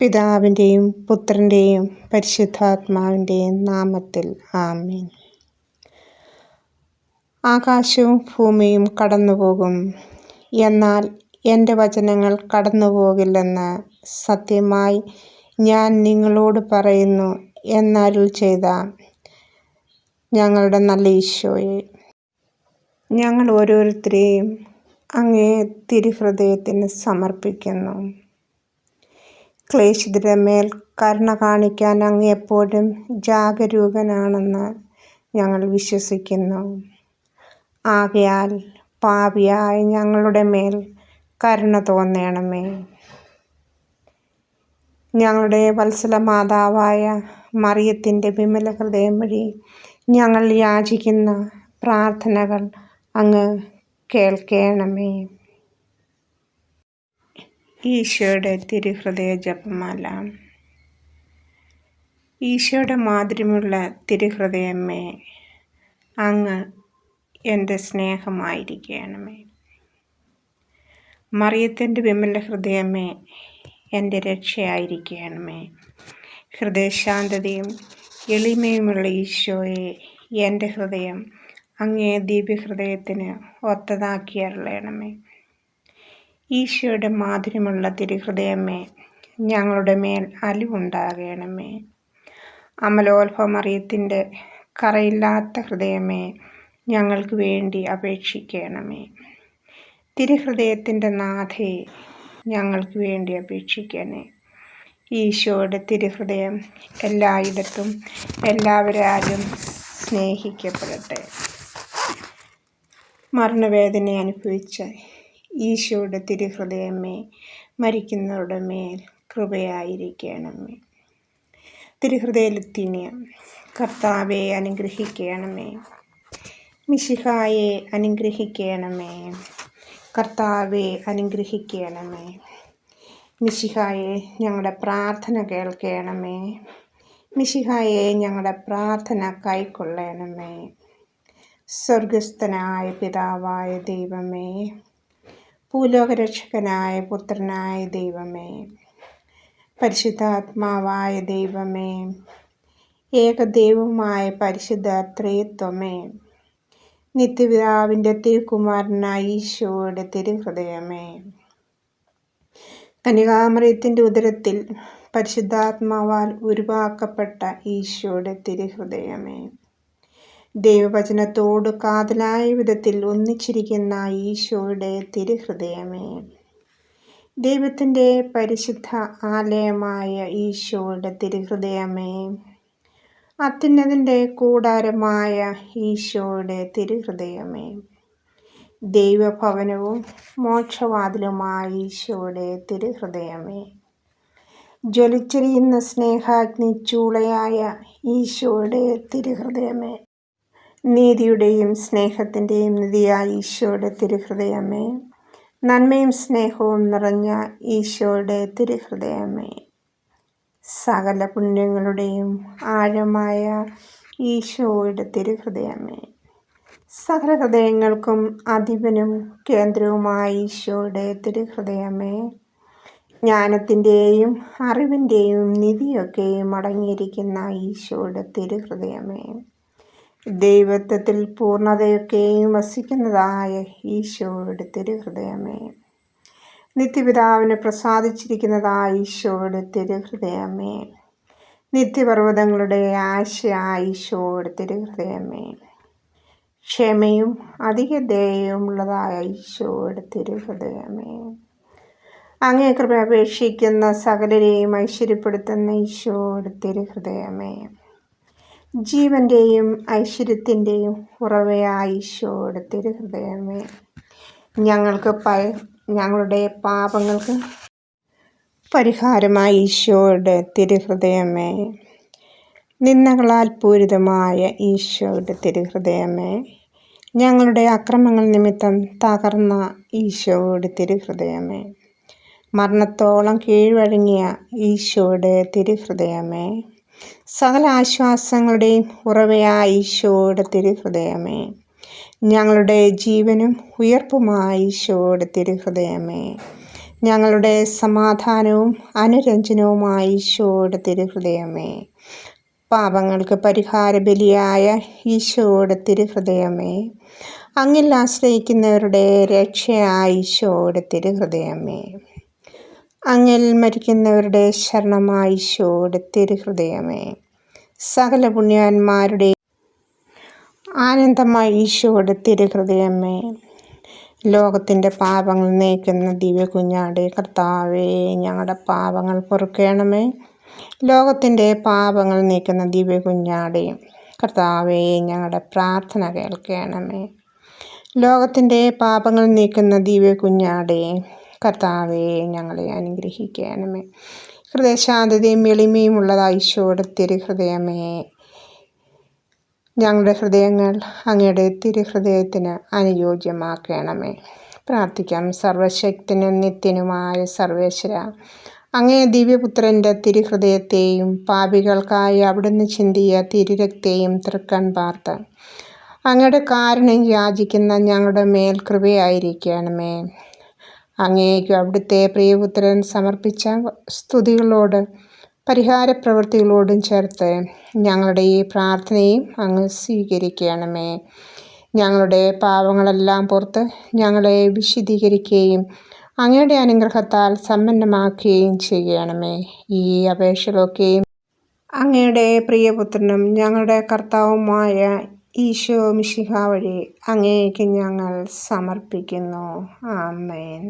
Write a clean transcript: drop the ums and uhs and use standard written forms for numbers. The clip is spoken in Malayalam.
പിതാവിൻ്റെയും പുത്രൻ്റെയും പരിശുദ്ധാത്മാവിൻ്റെയും നാമത്തിൽ ആമേൻ. ആകാശവും ഭൂമിയും കടന്നുപോകും, എന്നാൽ എൻ്റെ വചനങ്ങൾ കടന്നുപോകില്ലെന്ന് സത്യമായി ഞാൻ നിങ്ങളോട് പറയുന്നു എന്നരുൾ ചെയ്ത ഞങ്ങളുടെ നല്ല ഈശോയെ, ഞങ്ങൾ ഓരോരുത്തരെയും അങ്ങേ തിരുഹൃദയത്തിന് സമർപ്പിക്കുന്നു. ക്ലേശിതരുടെ മേൽ കരുണ കാണിക്കാൻ അങ്ങ് എപ്പോഴും ജാഗരൂകനാണെന്ന് ഞങ്ങൾ വിശ്വസിക്കുന്നു. ആകയാൽ പാപിയായ ഞങ്ങളുടെ മേൽ കരുണ തോന്നണമേ. ഞങ്ങളുടെ വത്സല മാതാവായ മറിയത്തിൻ്റെ വിമല ഹൃദയം വഴി ഞങ്ങൾ യാചിക്കുന്ന പ്രാർത്ഥനകൾ അങ്ങ് കേൾക്കണമേ. ഈശോയുടെ തിരുഹൃദയ ജപമാല. ഈശോയുടെ മാധുര്യമുള്ള തിരുഹൃദയമേ, അങ്ങ് എൻ്റെ സ്നേഹമായിരിക്കണമേ. മറിയത്തിൻ്റെ വിമല ഹൃദയമേ, എൻ്റെ രക്ഷയായിരിക്കണമേ. ഹൃദയശാന്തതയും എളിമയുമുള്ള ഈശോയെ, എൻ്റെ ഹൃദയം അങ്ങേ ദിവ്യഹൃദയത്തിന് ഒത്തതാക്കി അരുളണമേ. ഈശോയുടെ മാധുര്യമുള്ള തിരുഹൃദയമേ, ഞങ്ങളുടെ മേൽ അലിവുണ്ടാകണമേ. അമലോത്ഭവ മറിയത്തിൻ്റെ കറയില്ലാത്ത ഹൃദയമേ, ഞങ്ങൾക്ക് വേണ്ടി അപേക്ഷിക്കണമേ. തിരുഹൃദയത്തിൻ്റെ നാഥേ, ഞങ്ങൾക്ക് വേണ്ടി അപേക്ഷിക്കണേ. ഈശോയുടെ തിരുഹൃദയം എല്ലായിടത്തും എല്ലാവരാലും സ്നേഹിക്കപ്പെടട്ടെ. മരണവേദന അനുഭവിച്ച ഈശോയുടെ തിരുഹൃദയമേ, മരിക്കുന്നവരുടെ മേൽ കൃപയായിരിക്കണമേ. തിരുഹൃദയ ലുത്തിനിയം. കർത്താവെ അനുഗ്രഹിക്കണമേ. മിശിഹായെ അനുഗ്രഹിക്കണമേ. കർത്താവെ അനുഗ്രഹിക്കണമേ. മിശിഹായെ ഞങ്ങളുടെ പ്രാർത്ഥന കേൾക്കണമേ. മിശിഹായെ ഞങ്ങളുടെ പ്രാർത്ഥന കൈക്കൊള്ളണമേ. സ്വർഗസ്ഥനായ പിതാവായ ദൈവമേ, ഭൂലോകരക്ഷകനായ പുത്രനായ ദൈവമേ, പരിശുദ്ധാത്മാവായ ദൈവമേ, ഏകദൈവമായ പരിശുദ്ധ ത്രിത്വമേ, നിത്യപിതാവിൻ്റെ തിരുക്കുമാരനായ ഈശോയുടെ തിരുഹൃദയമേ, കന്യകാമറിയത്തിൻ്റെ ഉദരത്തിൽ പരിശുദ്ധാത്മാവാൽ ഉരുവാക്കപ്പെട്ട ഈശോയുടെ തിരുഹൃദയമേ, ദൈവവചനത്തോട് കാതലായ വിധത്തിൽ ഒന്നിച്ചിരിക്കുന്ന ഈശോയുടെ തിരുഹൃദയമേ, ദൈവത്തിൻ്റെ പരിശുദ്ധ ആലയമായ ഈശോയുടെ തിരുഹൃദയമേ, അത്യുന്നതിൻ്റെ കൂടാരമായ ഈശോയുടെ തിരുഹൃദയമേ, ദൈവഭവനവും മോക്ഷവാതിലുമായ ഈശോയുടെ തിരുഹൃദയമേ, ജ്വലിച്ചെരിയുന്ന സ്നേഹാഗ്നി ചൂളയായ ഈശോയുടെ തിരുഹൃദയമേ, നീതിയുടെയും സ്നേഹത്തിൻ്റെയും നിധിയായ ഈശോയുടെ തിരുഹൃദയമേ, നന്മയും സ്നേഹവും നിറഞ്ഞ ഈശോയുടെ തിരുഹൃദയമേ, സകല പുണ്യങ്ങളുടെയും ആഴമായ ഈശോയുടെ തിരുഹൃദയമേ, സകല ഹൃദയങ്ങൾക്കും അധിപനും കേന്ദ്രവുമായ ഈശോയുടെ തിരുഹൃദയമേ, ജ്ഞാനത്തിൻ്റെയും അറിവിൻ്റെയും നിധിയൊക്കെയും അടങ്ങിയിരിക്കുന്ന ഈശോയുടെ തിരുഹൃദയമേ, ദൈവത്വത്തിൽ പൂർണ്ണതയൊക്കെയും വസിക്കുന്നതായ ഈശോയുടെ തിരുഹൃദയമേ, നിത്യപിതാവിനെ പ്രസാദിച്ചിരിക്കുന്നതായ ഈശോയുടെ തിരുഹൃദയമേ, നിത്യപർവ്വതങ്ങളുടെ ആശയായ ഈശോയുടെ തിരുഹൃദയമേ, ക്ഷമയും അധിക ദയയും ഉള്ളതായ ഈശോയുടെ തിരുഹൃദയമേ, അങ്ങേ കൃപ അപേക്ഷിക്കുന്ന സകലരെയും ഐശ്വര്യപ്പെടുത്തുന്ന ഈശോയുടെ തിരുഹൃദയമേ, ജീവൻ്റെയും ഐശ്വര്യത്തിൻ്റെയും ഉറവയായ ഈശോയുടെ തിരുഹൃദയമേ, ഞങ്ങളുടെ പാപങ്ങൾക്ക് പരിഹാരമായ ഈശോയുടെ തിരുഹൃദയമേ, നിന്ദകളാൽ പൂരിതമായ ഈശോയുടെ തിരുഹൃദയമേ, ഞങ്ങളുടെ അക്രമങ്ങൾ നിമിത്തം തകർന്ന ഈശോയുടെ തിരുഹൃദയമേ, മരണത്തോളം കീഴ്വഴങ്ങിയ ഈശോയുടെ തിരുഹൃദയമേ, സകല ആശ്വാസങ്ങളുടെയും ഉറവയായ ഈശോയുടെ തിരുഹൃദയമേ, ഞങ്ങളുടെ ജീവനും ഉയർപ്പുമായ ഈശോയുടെ തിരുഹൃദയമേ, ഞങ്ങളുടെ സമാധാനവും അനുരഞ്ജനവുമായ ഈശോയുടെ തിരുഹൃദയമേ, പാപങ്ങൾക്ക് പരിഹാര ബലിയായ ഈശോയുടെ തിരുഹൃദയമേ, അങ്ങിൽ ആശ്രയിക്കുന്നവരുടെ രക്ഷയായ ഈശോയുടെ തിരുഹൃദയമേ, അങ്ങിൽ മരിക്കുന്നവരുടെ ശരണമായ ഈശോയുടെ തിരുഹൃദയമേ, സകല പുണ്യവാന്മാരുടെ ആനന്ദമായ ഈശോയുടെ തിരുഹൃദയമേ, ലോകത്തിൻ്റെ പാപങ്ങൾ നീക്കുന്ന ദിവ്യ കുഞ്ഞാടെ കർത്താവേ, ഞങ്ങളുടെ പാപങ്ങൾ പൊറുക്കണമേ. ലോകത്തിൻ്റെ പാപങ്ങൾ നീക്കുന്ന ദിവ്യ കുഞ്ഞാടെ കർത്താവേ, ഞങ്ങളുടെ പ്രാർത്ഥന കേൾക്കണമേ. ലോകത്തിൻ്റെ പാപങ്ങൾ നീക്കുന്ന ദിവ്യ കുഞ്ഞാടെ കർത്താവേ, ഞങ്ങളെ അനുഗ്രഹിക്കണമേ. ഹൃദയശാന്തതയും എളിമയും ഉള്ളതായ ഈശോയുടെ തിരുഹൃദയമേ, ഞങ്ങളുടെ ഹൃദയങ്ങൾ അങ്ങയുടെ തിരുഹൃദയത്തിന് അനുയോജ്യമാക്കണമേ. പ്രാർത്ഥിക്കാം. സർവശക്തനും നിത്യനുമായ സർവേശ്വര, അങ്ങേ ദിവ്യപുത്രൻ്റെ തിരുഹൃദയത്തെയും പാപികൾക്കായി അവിടുന്ന് ചിന്തിയ തിരുരക്തയും തൃക്കൺ പാർത്ത് അങ്ങയുടെ കാരുണ്യം യാചിക്കുന്ന ഞങ്ങളുടെ മേൽ കൃപയായിരിക്കണമേ. അങ്ങേക്ക് അവിടുത്തെ പ്രിയപുത്രൻ സമർപ്പിച്ച സ്തുതികളോട് പരിഹാരപ്രവൃത്തികളോടും ചേർത്ത് ഞങ്ങളുടെ ഈ പ്രാർത്ഥനയും അങ്ങ് സ്വീകരിക്കണമേ. ഞങ്ങളുടെ പാവങ്ങളെല്ലാം പുറത്ത് ഞങ്ങളെ വിശുദ്ധീകരിക്കുകയും അങ്ങയുടെ അനുഗ്രഹത്താൽ സമ്പന്നമാക്കുകയും ചെയ്യണമേ. ഈ അപേക്ഷകളൊക്കെയും അങ്ങയുടെ പ്രിയപുത്രനും ഞങ്ങളുടെ കർത്താവുമായ ഈശോ മിശിഹ വഴി അങ്ങേക്ക് ഞങ്ങൾ സമർപ്പിക്കുന്നു. ആമേൻ.